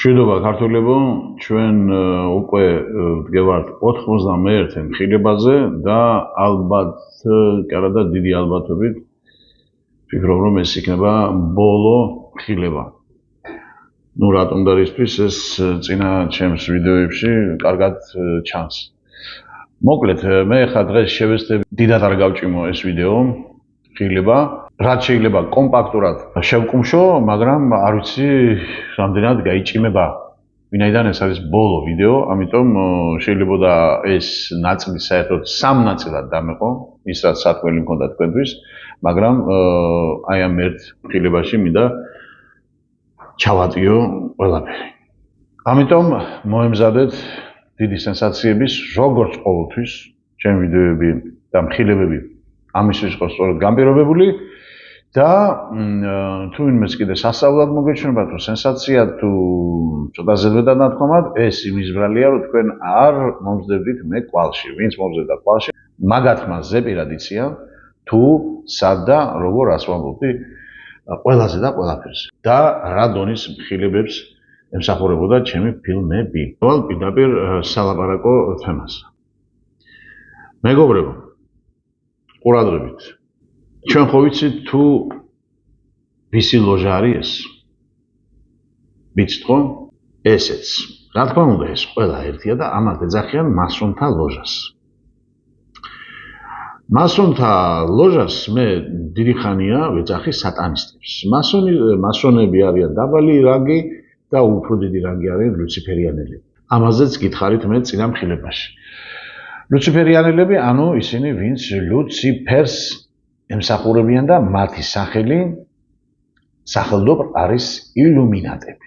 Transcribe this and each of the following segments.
მშვიდობა ქართველებო, ჩვენ უკვე ვდგევართ 91 მხილებაზე და ალბათ კი არა და დიდი ალბათობით ვფიქრობ, რომ ეს იქნება ბოლო მხილება. ნუ რატომ და რისთვის ეს წინა ჩემს ვიდეოებში კარგად ჩანს. მოკლედ, მე ხა დღეს შევეცდები დიდად არ გავჭიმო ეს ვიდეო მხილება. რაც შეიძლება კომპაქტურად შევკუმშო, მაგრამ არ ვიცი რამდენად გაიჭიმება. ვინაიდან ეს არის ბოლო ვიდეო, ამიტომ შეიძლება ეს ნაწილი საერთოდ სამ ნაწილად დამეყო, ის რაც სათქმელი მქონდა თქვენთვის, მაგრამ აი ამ ერთ მხილებაში მინდა ჩავატიო ყველაფერი. ამიტომ მოემზადეთ დიდი სენსაციების, როგორც ყოველთვის, ჩემი ვიდეოები და მხილებები ამისთვის ყავს სწორედ განპირობებული. და თუ ვინმეს კიდე სასწაულად მოგეჩვენება თუ სენსაცია თუ ცოტა ზედმეტად ეს იმის ბრალია რომ თქვენ არ მომზდებით მე კვალში, ვინც მომზადდა კვალში, მაგათმა ზეპირად იციან თუ სად და როგორ ასვამობდი ყველაზე და ყველაფერზე და რა დონის მხილებებს ემსახურებოდა ჩემი ფილმები. ვალ პირდაპირ სალაპარაკო თემას. მეგობრებო, ყურადღებით. ჩვენ ხო ვიცით თუ ვისი ლოჟა არის ეს? ვიცით ხო? ესეც. რა თქმა უნდა, ეს ყველა ერთია და ამათ ეძახიან მასონთა ლოჟას. მასონთა ლოჟას მე დიდი ხანია ვეძახი სატანისტებს. მასონები არიან დაბალი რანგი და უფრო დიდი რანგი არიან ლუციფერიანელები. ამაზეც გითხარით მე წინა მხილებაში. ლუციფერიანელები, ანუ ისინი ვინც ლუციფერს ემსახურებიან და მათი სახელდობრ არის ილუმინატები.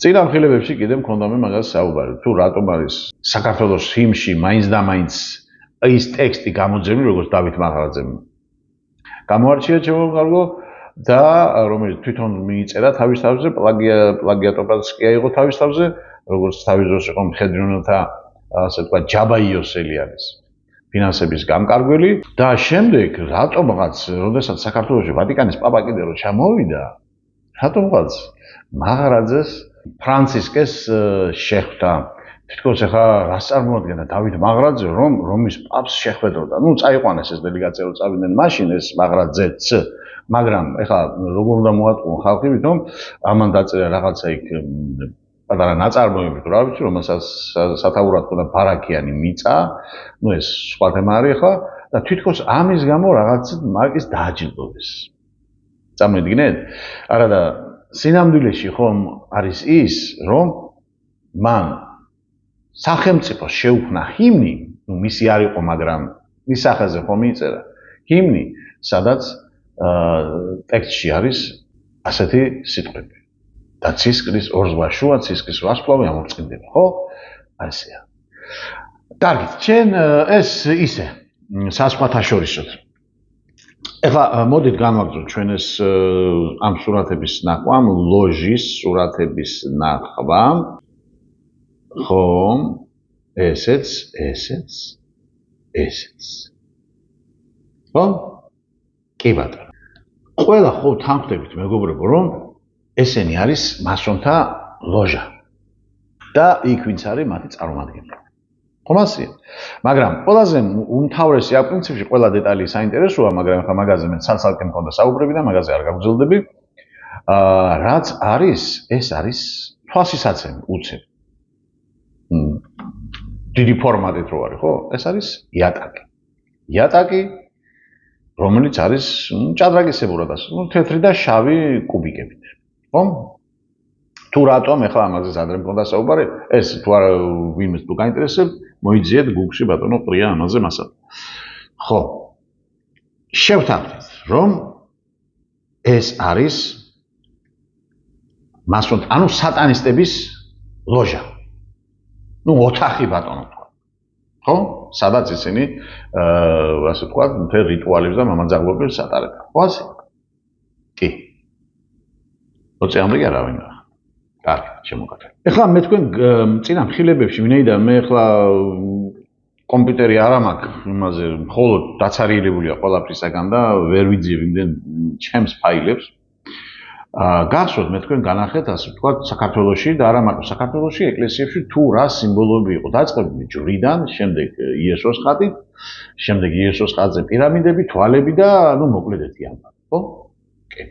წინა მხილებებში კიდე მქონდა მე მაგას საუბარი, თუ რატომ არის საქართველოს ჰიმნში მაინც და მაინც ის ტექსტი გამოძებული, როგორც დავით მაღარაძემ გამოარჩია ჩემო კარგო და რომელიც თვითონ მიიწერა თავის თავზე, პლაგიატობაც კი აიღო თავის თავზე, როგორც თავის დროს იყო მხედრიონთა ასე თქვა ჯაბაიოსელი არის. ფინანსების გამკარგველი და შემდეგ რატომღაც, როდესაც საქართველოში ვატიკანის პაპა კიდე რო ჩამოვიდა, რატომღაც მაღარაძეს ფრანცისკეს შეხვდა. თითქოს ახლა რას წარმოადგენდა დავით მაღარაძე, რომ რომის პაპს შეხვედროდა. ნუ წაიყვანეს ეს დელეგაცია რო წავიდნენ მაშინ ეს მაღარაძეც, მაგრამ ახლა როგორ უნდა მოატყუონ ხალხი, ვითომ ამან დაწერა რაღაცა იქ პატარა ნაწარმოები, რა ვიცი, რომელსაც სათაურად ხოდა ბარაკიანი მიწა, ნუ ეს სხვა თემა არის ახლა და თვითქოს ამის გამო რაღაც მარკის დააჯილდოვეს. წამოიდგინეთ? არა და სინამდვილეში ხომ არის ის, რომ მან სახელმწიფოს შეუქმნა ჰიმნი, ნუ მისი არ იყო, მაგრამ მის სახელზე ხომ მიწერა ჰიმნი, სადაც ტექსტში არის ასეთი სიტყვები. და ცისკრის ორზვა შუა, ცისკრის ვარსკვლავი ამორწყინდება, ხო? ასეა. კარგით, ჩვენ ეს ისე საზღვათაშორისოდ. ეხლა მოდით განვაგრძოთ ჩვენ ეს ამ სურათების ნახვა, ამ ლოჟის სურათების ნახვა. ხო, ესეც. ხო? კი ბატონო. ყველა ხო თანხდებით, მეგობრებო, რომ ესენი არის მასონთა ლოჟა და იქ ვინც არის მათი წარმომადგენელი. ხომასია. მაგრამ ყველაზე უმთავრესი აქ პრინციპში ყველა დეტალი საინტერესოა, მაგრამ ხა მაგაზე მე ცალ-ცალკე მქონდა საუბრები და მაგაზე არ გავგრძელდები. რაც არის, ეს არის თვალსისაცემი უცებ. დიდი ფორმატით რო არის, ხო? ეს არის იატაკი. იატაკი, რომელიც არის ჭადრაგისებურად ასე, თეთრი და შავი კუბიკებით. ხო? თუ რატომ ახლა ამაზე ადრე მქონდა საუბარი, ეს თუ არ ვინმეს თუ გაინტერესებს, მოიძიეთ Google-ში ბატონო ყრია ამაზე მასალა. ხო. შევთანხმდით, რომ ეს არის მასონთა, ანუ სატანისტების ლოჟა. ნუ ოთახი ბატონო თქვა. ხო? სადაც ისინი ასე თქვა, მთელ რიტუალებს და მამაძაღლობებს ატარებენ. ხო ასე? კი. როცა ამრიგ არავინ რა. კარგი, შემოგატყვი. ეხლა მე თქვენ წინა მხილებებში ვინაიდან მე ეხლა კომპიუტერი არ მაქვს, იმაზე მხოლოდ დაცარიელებულია ყველაფრისაგან და ვერ ვიძიებ იმდენ ჩემს ფაილებს. გახსოვთ მე თქვენ განახეთ ასე ვთქვათ საქართველოში და არა მარტო საქართველოში ეკლესიებში თუ რა სიმბოლოები იყო დაწყებული ჯვრიდან, შემდეგ იესოს ხატით, შემდეგ იესოს ხატზე პირამიდები, თვალები და ნუ მოკლედ ერთი ამბავი, ხო? კი.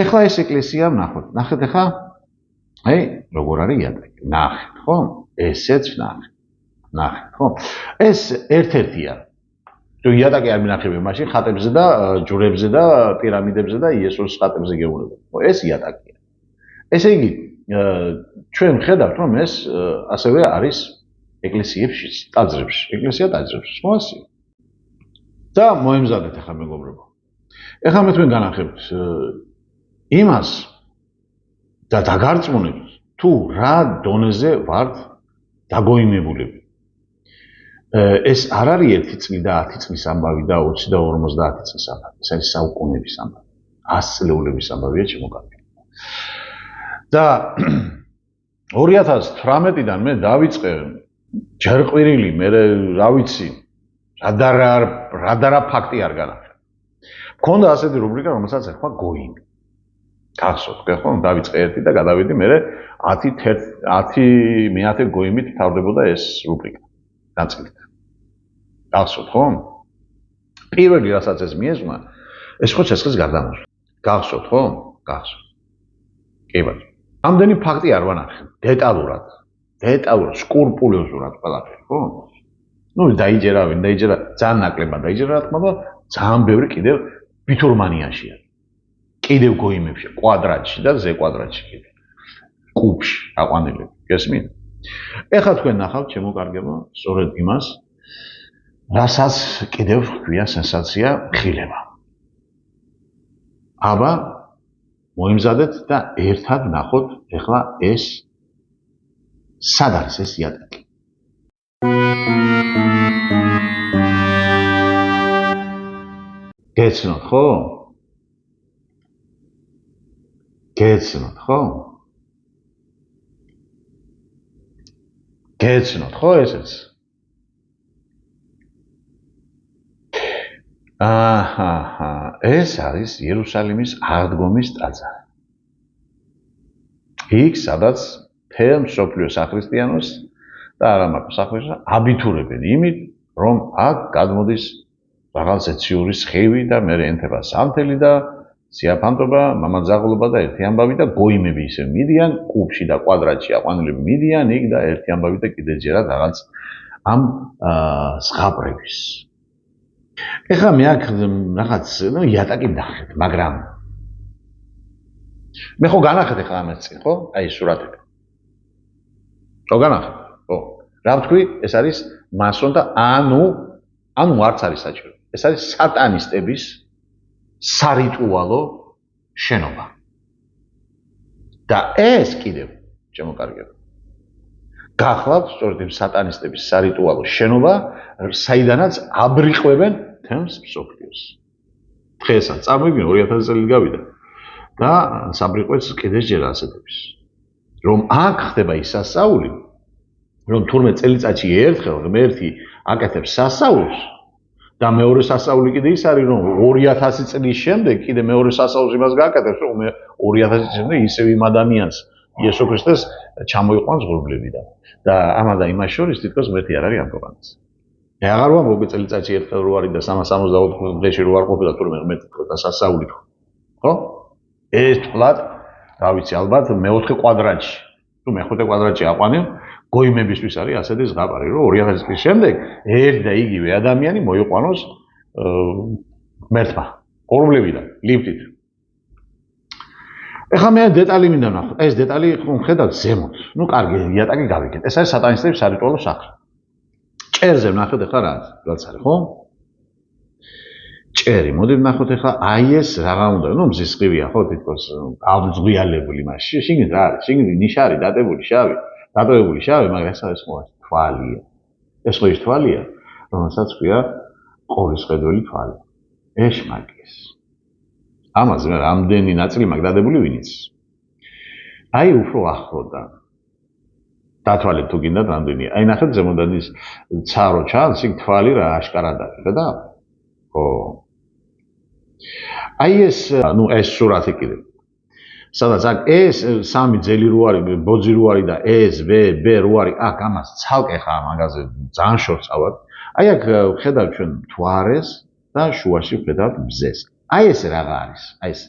ეხლა ეს ეკლესია ნახოთ. ნახეთ ეხლა აი როგორ არის იატაკი. ნახეთ, ხო? ესეც ნახეთ. ნახეთ, ხო? ეს ერთ-ერთია. თუ იატაკი არ მინახებია, მაშინ ხატებზე და ჯვრებზე და პირამიდებზე და იესოს ხატებზე გეუბნება. ხო, ეს იატაკია. ესე იგი, ჩვენ ვხედავთ, რომ ეს ასევე არის ეკლესიებში, ტაძრებში, ეკლესია ტაძრებში, ხო ასე? და მოემზადეთ ახლა მეგობრებო. ეხლა მე თქვენ განახებთ იმას და დაგარწმუნებთ, თუ რა დონეზე ვართ დაგოიმებულები. ეს არ არის 1 წლი და 10 წლის ამბავი და 20 და 50 წლის ამბავი. ეს არის საუკუნეების ამბავი. 100 წლეულების ამბავია შემოგარგებული. და 2018-დან მე დავიწყე ჯერყვირილი, მე რა ვიცი, რადარა ფაქტი არ განახილე. მქონდა ასეთი რუბრიკა, რომელსაც ერქვა გოიმი. გახსოვთ, ხო? დავიწყე ერთი და გადავიდი მე 10 მეათე გოიმით თავდებოდა ეს რუბრიკა. ნაწილით. გახსოვთ, ხო? პირველი რასაც ეს მიეძღვნა, ეს ხო ცეცხლის გარდამოსვლა. გახსოვთ, ხო? გახსოვთ. კი ბატონო. ამდენი ფაქტი არ ვანახე, დეტალურად, სკრუპულოზურად ყველაფერი, ხო? ნუ დაიჯერა, ძალიან ნაკლებად დაიჯერა, რა თქმა უნდა, ძალიან ბევრი კიდევ ბითურმანიაში არის. კიდევ გოიმებში, კვადრატში და ზე კვადრატში კიდევ. კუბში აყვანილები, გესმით? ეხლა თქვენ ნახავთ შემოკარგებო, სწორედ იმას, რასაც კიდევ ჰქვია სენსაცია ხილება. აბა მოიმზადეთ და ერთად ნახოთ ეხლა ეს სად არის ეს იატაკი. გეცნოთ, ხო? გეცნოთ, ხო? გეცნოთ, ხო ესეც? აჰა, ეს არის იერუსალიმის აღდგომის ტაძარი. იქ, სადაც მთელ მსოფლიო სახრისტიანოს და არა მარტო სახრისტიანოს აბიტურებენ იმით, რომ აქ გადმოდის რაღაც ეციური სხივი და მე ენთება სამთელი და სიაფანტობა, მამაძაღლობა და ერთი ამბავი და გოიმები ისე მიდიან, კუბში და კვადრატში აყვანილები მიდიან იქ და ერთი ამბავი და კიდე ჯერად რაღაც ამ ზღაპრების. ეხლა მე აქ რაღაც იატაკი ვნახეთ, მაგრამ მე ხო განახეთ ეხლა ამას წინ, ხო? აი სურათები. ხო განახეთ? ხო. რა ვთქვი? ეს არის მასონთა ანუ არც არის საჭირო. ეს არის სატანისტების სარიტუალო შენობა. და ეს კიდევ შემოკარგება. გახლავთ სწორედ იმ სატანისტების სარიტუალო შენობა, საიდანაც აბრიყვებენ თემს მსოფლიოს. დღესაც წარმოვიდგინე 2000 წელი გავიდა და საბრიყვეს კიდეც ჯერ ასეთების. რომ აქ ხდება ის სასწაული, რომ თურმე წელიწადში ერთხელ ღმერთი აკეთებს სასწაულს და მეორე სასწაული კიდე ის არის, რომ 2000 წლის შემდეგ კიდე მეორე სასწაულს იმას გააკეთებს, რომ 2000 წლის შემდეგ ისევ იმ ადამიანს იესო ქრისტეს ჩამოიყვანს ღრუბლებიდან. და ამან და იმას შორის თითქოს ღმერთი არ არის ამ ქვეყანაზე. მე აღარ ვამბობ წელიწადში ერთხელ რო არის და 364 დღეში რო არ ყოფილა თურმე ღმერთი და სასწაული ხო? ხო? ეს თვლად, რა ვიცი, ალბათ მეოთხე კვადრატში, თუ მეხუთე კვადრატში აყვანილ გოიმებისთვის არის ასეთი ზღაპარი, რომ 2000 წლის შემდეგ ერთ და იგივე ადამიანი მოიყვანოს ღმერთმა, ღრუბლებიდან, ლიფტით. ეხლა მე დეტალი მინდა ვნახოთ. ეს დეტალი ხედავთ ზემოთ. ნუ კარგი, იატაკი გავიგეთ. ეს არის სატანისტების სარიტუალო სახლი. ჭერზე ვნახოთ ეხლა რა რაც არის, ხო? ჭერი, მოდი ვნახოთ ეხლა აი ეს რაღა უნდა, ნუ მზის სხივია, ხო, თითქოს აღძღვიალებული მასში. შიგნით რა არის? შიგნით ნიშარი დატებული შავი, მაგრამ ეს არის ხო თვალია. ეს ხო ის თვალია, რომელსაც ქვია ყორისხედველი თვალი. ეშმაკის. ამაზე მე რამდენი ნაწილი მაგ დადებული ვინიც. აი უფრო ახლოდან. დათვალეთ თუ გინდათ რამდენია. აი ნახეთ ზემოდან ის ცარო ჩანს, იქ თვალი რა აშკარად არის, ხედავ? ხო. აი ეს, ნუ ეს სურათი კიდე. სადაც აქ ეს სამი ძელი რო არის, ბოძი რო არის და ეს ვ რო არის, აქ ამას ცალკე ხარ მაგაზე ძალიან შორწავად. აი აქ ხედავთ ჩვენ მთვარეს და შუაში ხედავთ მზეს. აი ეს რაღა არის. აი ეს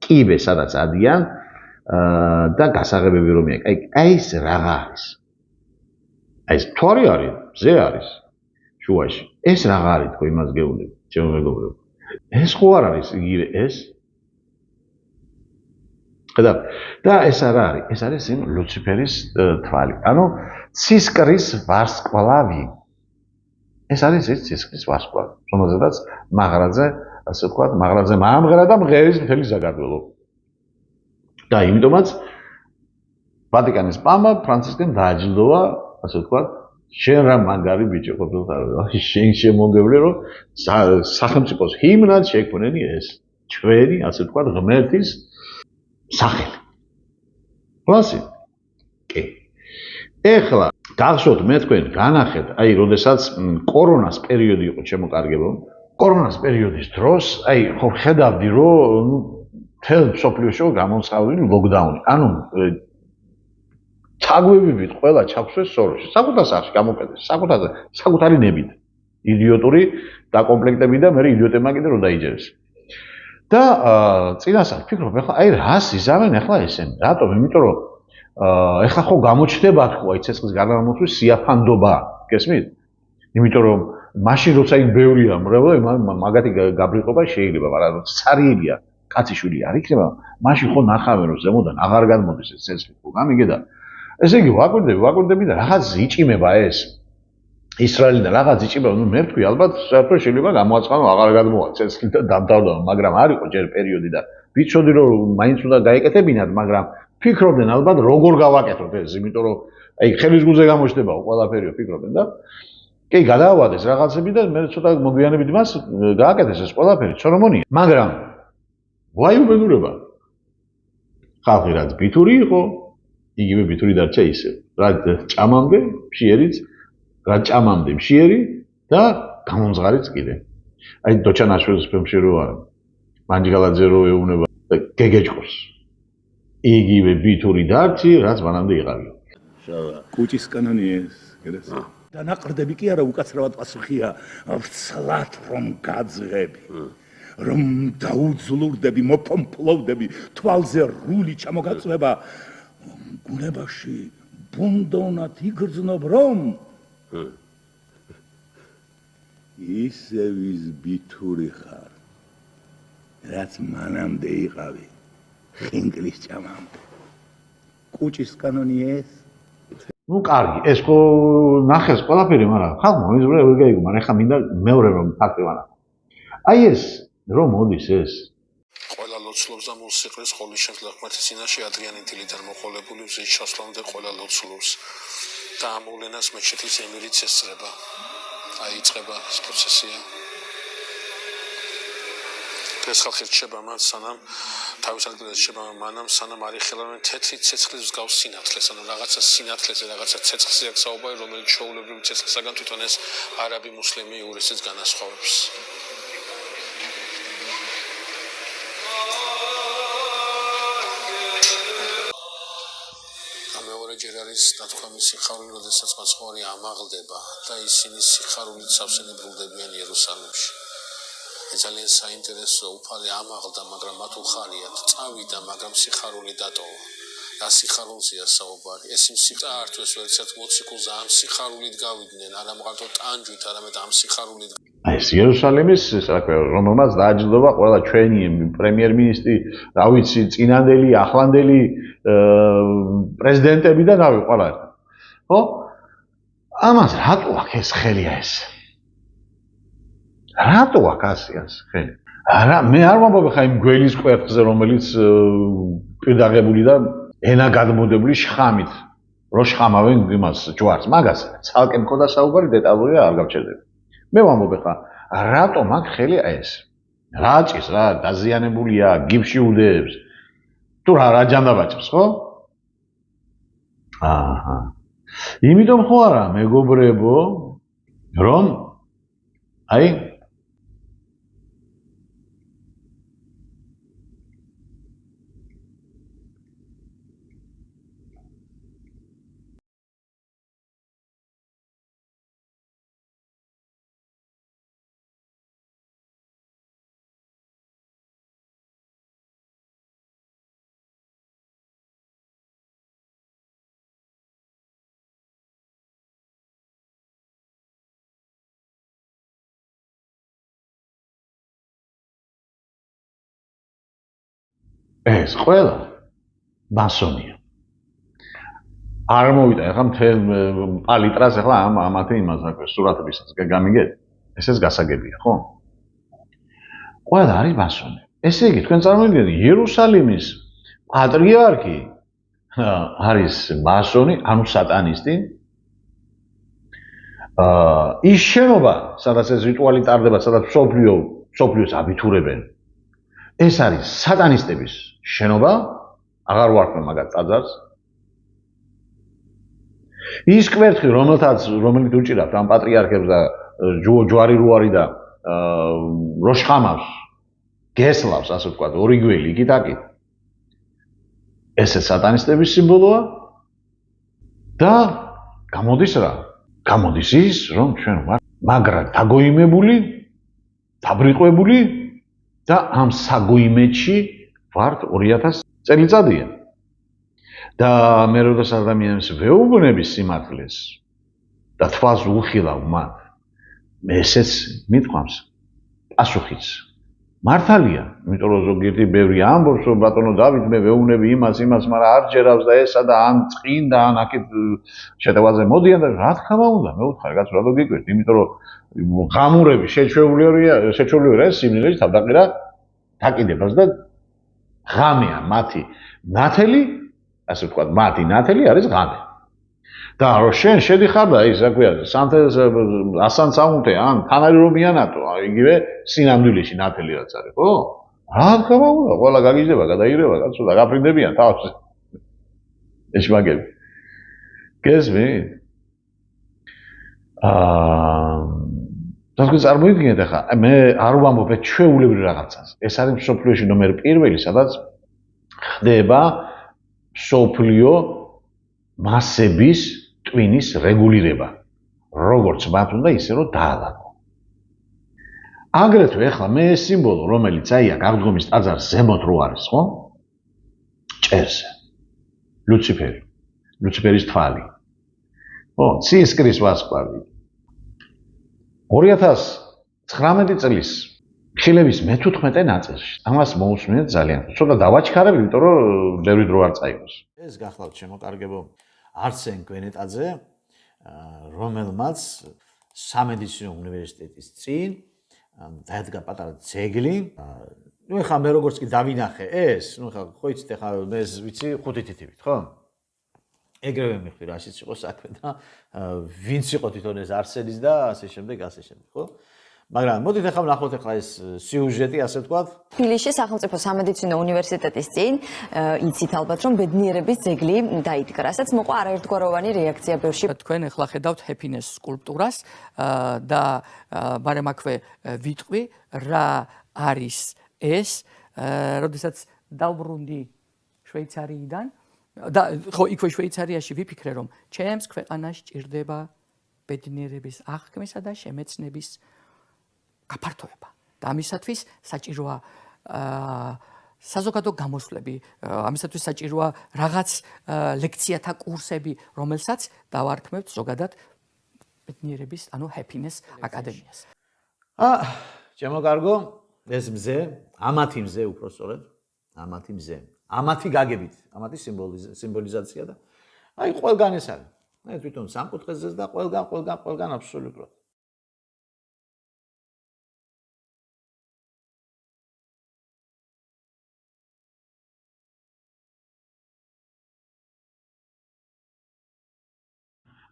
კიბე სადაც ადიან და გასაღებები რომ აქვს. აი ეს რაღა არის. აი ეს მთვარი არის, მზე არის შუაში. ეს რაღა არის თქო იმას გეუბნები, ჩემო მეგობრებო. ეს ხო არ არის იგივე ეს? და ეს არა არის, ეს არის იმ ლუციფერის თვალი. ანუ ცისკრის ვარსკვლავი. ეს არის ის ცისკრის ვარსკვლავი, რომელზედაც მაღრაძე, ასე ვთქვათ, მაღრაძე მაამღერა და მღერის მთელი საქართველო. და იმიტომაც ვატიკანის პაპმა ფრანცისკემ დააჯილდოვა, ასე ვთქვათ, შენ რა მაგარი ბიჭი ყოფილიყარ, შენ შემოგევლე რომ სახელმწიფოს ჰიმნად შექმნენი ეს ჩვენი, ასე ვთქვათ, ღმერთის სახელი. კლასი? კი. ეხლა გახსოვთ მე თქვენ განახეთ, აი, როდესაც კორონას პერიოდი იყო შემოკარგებო, კორონას პერიოდის დროს, აი, ხო ხედავდი რომ მთელ მსოფლიოში გამოცხადებული ლოკდაუნი. ანუ თაგვებივით ყველა ჩაქვსეს სოროში. საკუთარ სახში გამოკეთეს, საკუთარი ნებით. იდიოტური დაკომპლექტები და მე იდიოტებმა კიდე რომ დაიჯერეს. და წინასწარ ვფიქრობ, ეხლა აი რას იზამენ ახლა ესენი? რატომ? იმიტომ რომ ეხლა ხო გამოჩნდება თქო, აი ცეცხლის გარდამოსვლის სიაფანდობა, გესმით? იმიტომ რომ მაშინ როცა იქ ბევრია მრევლები, მაგათი გაბრიყობა შეიძლება, მაგრამ როცა ცარიელია, კაციშვილი არ იქნება, მაშინ ხო ნახავენ რომ ზემოდან აღარ გადმოდის ეს ცეცხლი, ხო გამიგე და ესე იგი ვაკვირდები და რაღაც იჭიმება ეს ისრაელიდან რაღაც იჭიმება, ნუ მე ვთქვი, ალბათ საერთოდ შეიძლება გამოაცხადო აღარ გადმოვა ცეცხლი და დამთავრდა, მაგრამ არ იყო ჯერ პერიოდი და ვიცოდი რომ მაინც უნდა გაეკეთებინათ, მაგრამ ფიქრობდნენ ალბათ როგორ გავაკეთოთ ეს, იმიტომ რომ აი ხელის გულზე გამოჩნდება ყველაფერი ფიქრობდნენ და კი გადაავადეს რაღაცები და მე ცოტა მოგვიანებით მას გააკეთეს ეს ყველაფერი ცერემონია, მაგრამ ვაი უბედურება. ხალხი რაც ბითური იყო, იგივე ბითური დარჩა ისე. რა ჭამამდე მშიერიც, რა ჭამამდე მშიერი და გამომძღარიც კიდე. აი დოჩანაშვილის ფილმში რო არა. მანჯგალაძე რო ეუბნება გეგეჭკოს. იგივე ბითური დარჩი, რაც მანამდე იყავი. კუჭის კანონი ეს, გერას. და ნაყრდები კი არა უკაცრავად პასუხია, ვცლად რომ გაძღები. რომ დაუძლურდები, მოფომფლოვდები, თვალზე რული ჩამოგაწვება, გუნებაში ბუნდოვნად იგრძნობ რომ ისე ვის ბითური ხარ, რაც მანამდე იყავი, ხინკლის ჭამამდე. კუჭის კანონი ეს? ნუ კარგი, ეს ხო ნახეს ყველაფერი, მაგრამ ხალხმა მოიზრა ვერ გაიგო, მაგრამ ეხლა მინდა მეორე რომ ფაქტი ვანახო. აი ეს რომ მოდის ეს ყველა ლოცულობს და მოსიყრის ხოლის შემძლე ღმერთის წინაშე ადრიანი დილით არ მოყოლებული მზის ჩასვლამდე ყველა ლოცულობს და ამ მოვლენას მეჩეთის ემირიც ესწრება. აი იწყება ეს პროცესია. ეს ხალხი რჩება მათ სანამ თავის ადგილზე რჩება მანამ სანამ არ იხილავენ თეთრი ცეცხლის მსგავს სინათლეს, ანუ რაღაცა სინათლეზე, რაღაცა ცეცხლზე აქვს საუბარი, რომელიც ჩვეულებრივი ცეცხლისაგან თვითონ ეს არაბი მუსლიმი იურისიც განასხვავებს. ჯერ არის დათქვამის სიხარული, როდესაც მაცხოვარი ამაღლდება და ისინი სიხარულით სავსენი ბრუნდებიან იერუსალიმში. ძალიან საინტერესო, უფალი ამაღლდა, მაგრამ მათ უხარიათ, წავიდა, მაგრამ სიხარული დატოვა. რა სიხარულზეა საუბარი? ეს იმ სიხარულს ვერცად მოციქულზე ამ სიხარულით გავიდნენ, არა მარტო ტანჯვით, არამედ ამ სიხარულით. ეს იერუსალიმის, რომელმაც დააჯილდოვა ყველა ჩვენი პრემიერ-მინისტრი, რა ვიცი, წინანდელი, ახლანდელი პრეზიდენტები და რავი, ყველა ერთად. ხო? ამას რატო აქ ეს ხელია ეს? რატო აქ ასიას ხელი? არა, მე არ ვამბობ ხა იმ გველის კვერთხზე, რომელიც პირდაღებული და ენა გადმოდებული შხამით, რო შხამავენ იმას ჯვარს, მაგას ცალკე მქონდა საუბარი, დეტალური არ გავჩერდები. მე ვამბობ ხა, რატომ აქ ხელი ეს? რაჭის რა, დაზიანებულია, გიფში უდებს. თუ რა ჯანდაბაჭებს, ხო? აჰა. იმიტომ ხო არა, მეგობრებო, რომ აი ეს ყველა მასონია. არ მოვიდა ახლა მთელ პალიტრას ახლა ამათი იმას აკვეს სურათებისაც გამიგეთ. ესეც გასაგებია, ხო? ყველა არის მასონი. ესე იგი, თქვენ წარმოიდგინეთ, იერუსალიმის პატრიარქი არის მასონი, ანუ სატანისტი. ის შენობა, სადაც ეს რიტუალი ტარდება, სადაც მსოფლიოს აბიტურებენ. ეს არის სატანისტების შენობა, აღარ ვარქმევ მაგათ ტაძარს. ის კვერთხი, რომელიც უჭირავთ ამ პატრიარქებს და ჯვარი რუარი და როშხამავს, გესლავს, ასე ვთქვათ, ორი გველი იქით-აქით. ესე სატანისტების სიმბოლოა და გამოდის რა? გამოდის ის, რომ ჩვენ ვართ მაგრად დაგოიმებული, დაბრიყვებული და ამ საგოიმეთში ვართ 2000 წელიწადია. და მე როდესაც ადამიანს ვეუბნები სიმართლეს და თვალს უხილავ მათ, ესეც მithქვამს პასუხიც. მართალია, იმიტომ რომ ზოგიერთი ბევრი ამბობს, რომ ბატონო დავით მე ვეუბნები იმას, მაგრამ არ ჯერავს და ესა და ან წყინდა, ან აქეთ შეტევაზე მოდიან და რა თქმა უნდა, მე ვუთხარ, კაცო, რატო გიკვირთ? იმიტომ რომ ღამურები შეჩვეულია სიმნილეში თავდაყირა დაკიდებას და ღამეა მათი ნათელი, ასე ვთქვათ, მათი ნათელი არის ღამე. და რო შენ შედიხარ და ის რა ქვია, ასანცაუნთე ან თანარი რომ მიანატო, იგივე სინამდვილეში ნათელი რაც არის, ხო? რა თქმა უნდა, ყველა გაგიჟდება, გადაირევა, კაცო, და გაფრინდებიან თავს. ეშმაგები. გესმით? თქვენ წარმოიდგინეთ ახლა, მე არ ვამბობ ჩვეულებრივ რაღაცას. ეს არის მსოფლიოში ნომერ 1, სადაც ხდება მსოფლიო მასების ტვინის რეგულირება. როგორც მათ უნდა ისე რომ დაალაგო. აგრეთვე ახლა მე ეს სიმბოლო, რომელიც აი აქ აღდგომის ტაძარს ზემოთ რო არის, ხო? ჭერზე. ლუციფერის თვალი. ხო, ცისკრის ვარსკვლავი. 2019 წლის ხილების მე-15 ნაწილში. ამას მოусმინეთ ძალიან. ცოტა დავაჩქარებ, იმიტომ რომ ბევრი დრო არ წაიღოს. ეს გახლავთ შემოკარგებო არსენ გვენეტაძე, რომელმაც სამედიცინო უნივერსიტეტის წინ დაედგა პატარა ძეგლი. ნუ ეხლა მე როგორც კი დავინახე ეს, ნუ ეხლა ხო იცით ეხლა მე ვიცი 5 თითივით, ხო? ეგრევე მიხდი რაშიც იყო საქმე და ვინც იყო თვითონ ეს არსენის და ასე შემდეგ, ხო? მაგრამ მოდით ახლა ვნახოთ ახლა ეს სიუჟეტი, ასე ვთქვათ. თბილისში სახელმწიფო სამედიცინო უნივერსიტეტის წინ იცით ალბათ, რომ ბედნიერების ძეგლი დაიდგა, რასაც მოყვა არაერთგვაროვანი რეაქცია ბევრში. თქვენ ახლა ხედავთ ჰეპინეს სკულპტურას და ბარემ აქვე ვიტყვი, რა არის ეს, როდესაც დავბრუნდი შვეიცარიიდან და ხო იქვე შვეიცარიაში ვიფიქრე, რომ ჩემს ქვეყანაში ჭირდება ბედნიერების აღქმისა და შემეცნების გაფართოება. და ამისათვის საჭიროა საზოგადო გამოსვლები, ამისათვის საჭიროა რაღაც ლექციათა კურსები, რომელსაც დავარქმევთ ზოგადად ბედნიერების, ანუ happiness აკადემიას. ჩემო კარგო, ეს მზე, ამათი მზე უფრო სწორედ, ამათი მზე. ამათი გაგებით, ამათი სიმბოლიზაცია და აი ყველგან ეს არის. მე თვითონ სამკუთხედზეც და ყველგან აბსოლუტურად.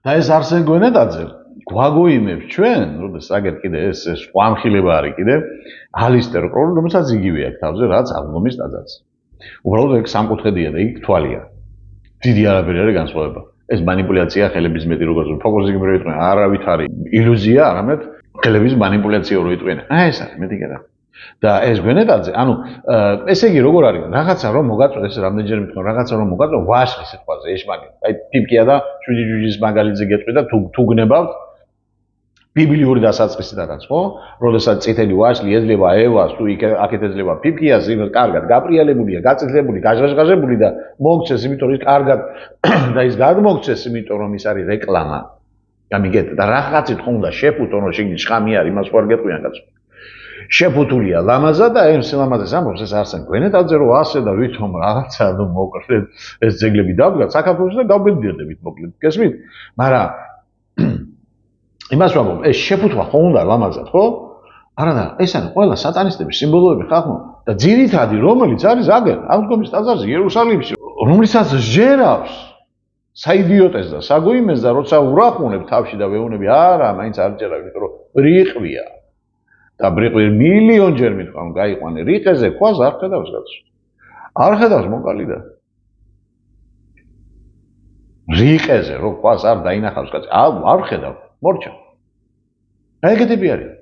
და ეს არსენ გვენეტაძე გვაგოიმებს ჩვენ, როდესაც აგერ კიდე ეს ყვამხილება არის კიდე ალისტერ კროლი, რომელსაც იგივე აქვს თავზე, რაც აღდგომის ტაძარს. უბრალოდ ეგ სამკუთხედია და იქ თვალია. დიდი არაფერი არის განსხვავება. ეს манипуляция ხელების მეტი როგორც ფოკუსი რო იყვნენ, არავით არის ილუზია, არამედ ხელების манипуляция რო იყვნენ. ეს არის მეტი კედა. და ეს გვენეტაძე, ანუ ესე იგი როგორ არის? რაღაცა რომ მოგაწვეს, რამდენჯერ მithქვა, რაღაცა რომ მოგაწვეს, ვაშლის სიტყვაზე, ეშმაკი. აი პიპკია და შვიდი ჯუჯის მაგალითზე გეტყვი და თუ გნებავთ ბიბლიური დასაწყისიდანაც, ხო? როდესაც წითელი ვაშლი ეძლევა ევას, თუ აქეთ ეძლევა პიპკიას, იმას კარგად გაპრიალებულია, გაწითლებული, გაჟღაჟღაჟებული და მოგცეს, იმიტომ რომ ის კარგად და ის გადმოგცეს, იმიტომ რომ ის არის რეკლამა. გამიგეთ და რაღაცით ხომ უნდა შეფუთონ, რომ შეგიძლია შხამი არის, იმას ხوار გეტყვიან კაცო. შეფუთულია ლამაზად და ეს ლამაზად ამბობს ეს არსენ გვენეტაძე რომ ასე და ვითომ რაღაცა ნუ მოკლედ ეს ძეგლები დავდგათ საქართველოს და გავბედდებით მოკლედ გესმით მაგრამ იმას ვამბობ ეს შეფუთვა ხო უნდა ლამაზად ხო არადა ეს არის ყველა სატანისტების სიმბოლოები ხახმო და ძირითადი რომელიც არის აგერ აღდგომის ტაძარზე იერუსალიმში რომლიცაც ჟერავს საიდიოტეს და საგოიმეს და როცა ურახუნებ თავში და ვეუბნები არა მაინც არ ჯერა იმიტომ რომ ბრიყვია და ბრიყვი მილიონჯერ მithყავ გაიყვანე რიყეზე ქვას არ ხედავს კაცო არ ხედავს მოკალიდა რიყეზე რო ქვას არ დაინახავს კაცო არ ხედავ მორჩა ეგეთები არის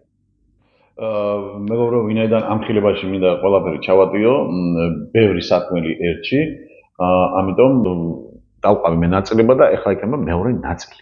მეგობრო ვინაიდან ამ ხილებაში მინდა ყველაფერი ჩავატიო ბევრი საქმელი ერთში ამიტომ დავყავი მე ნაწილება და ეხლა იქნება მეორე ნაწილი